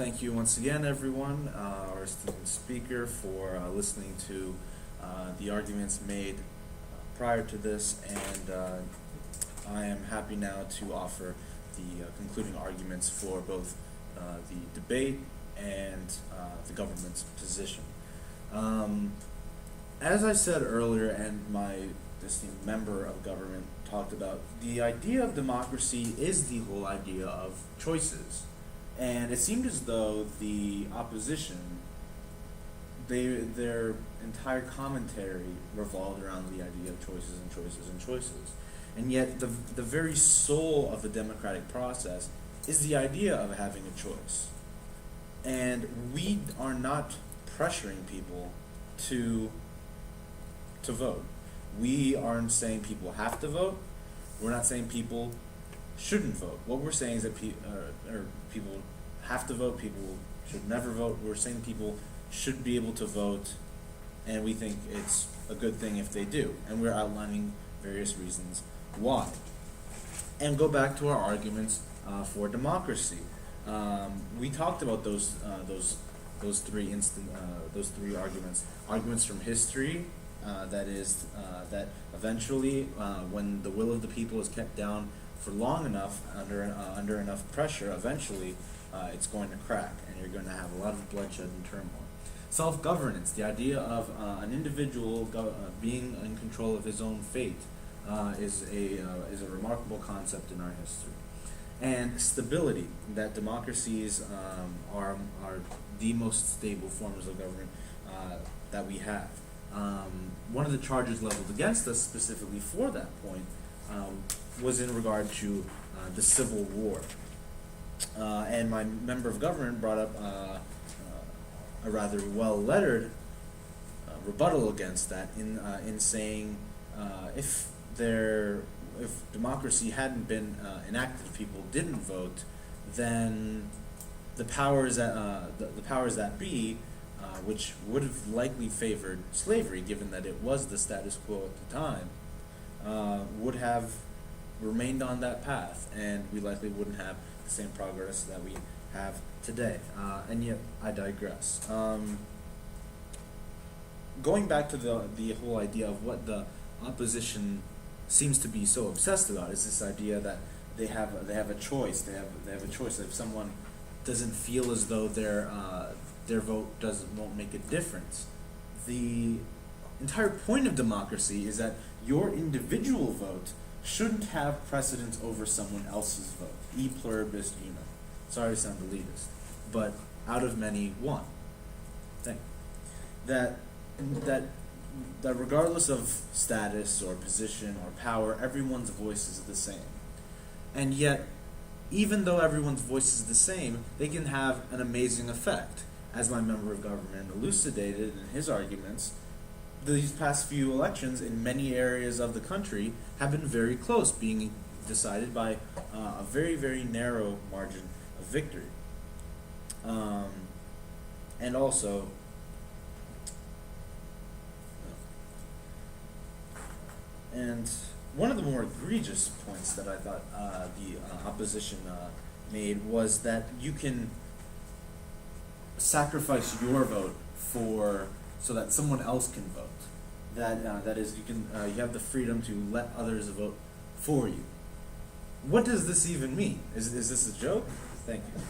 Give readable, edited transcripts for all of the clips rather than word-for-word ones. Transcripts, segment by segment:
thank you once again, everyone, our esteemed speaker, for listening to the arguments made prior to this, and I am happy now to offer the concluding arguments for both the debate and the government's position. As I said earlier, and my esteemed member of government talked about, the idea of democracy is the whole idea of choices. And it seemed as though the opposition, their entire commentary revolved around the idea of choices and choices and choices. And yet the very soul of the democratic process is the idea of having a choice. And we are not pressuring people to vote. We aren't saying people have to vote. We're not saying people shouldn't vote. What we're saying is that people have to vote, people should never vote. We're saying people should be able to vote, and we think it's a good thing if they do. And we're outlining various reasons why. And go back to our arguments for democracy. We talked about those three arguments. Arguments from history. That eventually, when the will of the people is kept down for long enough, under enough pressure, eventually it's going to crack, and you're going to have a lot of bloodshed and turmoil. Self-governance, the idea of an individual being in control of his own fate, is a remarkable concept in our history. And stability, that democracies are the most stable forms of government that we have. One of the charges leveled against us specifically for that point was in regard to the Civil War. And my member of government brought up a rather well-lettered rebuttal against that in saying if democracy hadn't been enacted, if people didn't vote, then the powers that be, which would have likely favored slavery, given that it was the status quo at the time, would have remained on that path, and we likely wouldn't have the same progress that we have today. And yet, I digress. Going back to the whole idea of what the opposition seems to be so obsessed about is this idea that they have a choice. They have a choice. If someone doesn't feel as though their vote won't make a difference, the entire point of democracy is that your individual vote shouldn't have precedence over someone else's vote. E pluribus unum. Sorry to sound elitist, but out of many, one. Thing. That regardless of status or position or power, everyone's voice is the same. And yet, even though everyone's voice is the same, they can have an amazing effect. As my member of government elucidated in his arguments, these past few elections in many areas of the country have been very close, being decided by a very, very narrow margin of victory. And also, and one of the more egregious points that I thought the opposition made was that you can sacrifice your vote so that someone else can vote. That is, you have the freedom to let others vote for you. What does this even mean? Is this a joke? Thank you.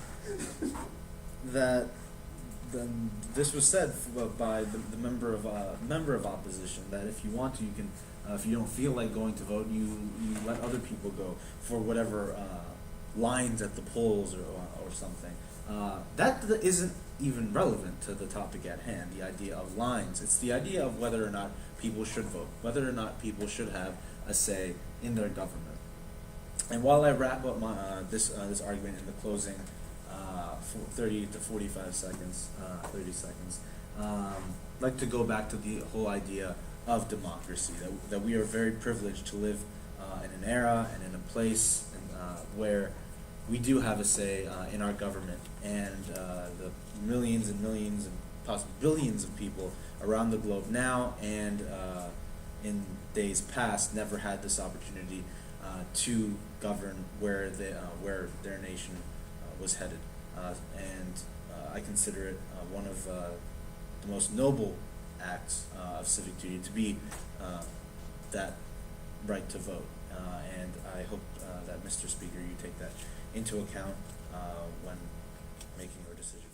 This was said by the member of opposition, that if you want to, you can. If you don't feel like going to vote, you let other people go for whatever lines at the polls or something. That isn't even relevant to the topic at hand, the idea of lines. It's the idea of whether or not people should vote, whether or not people should have a say in their government. And while I wrap up this argument in the closing 30 to 45 seconds, 30 seconds, I'd like to go back to the whole idea of democracy, that we are very privileged to live in an era and in a place where we do have a say in our government, and the millions and millions and possibly billions of people around the globe now and in days past never had this opportunity to govern where their nation was headed. I consider it one of the most noble acts of civic duty to be that right to vote. And I hope that, Mr. Speaker, you take that into account when making your decision.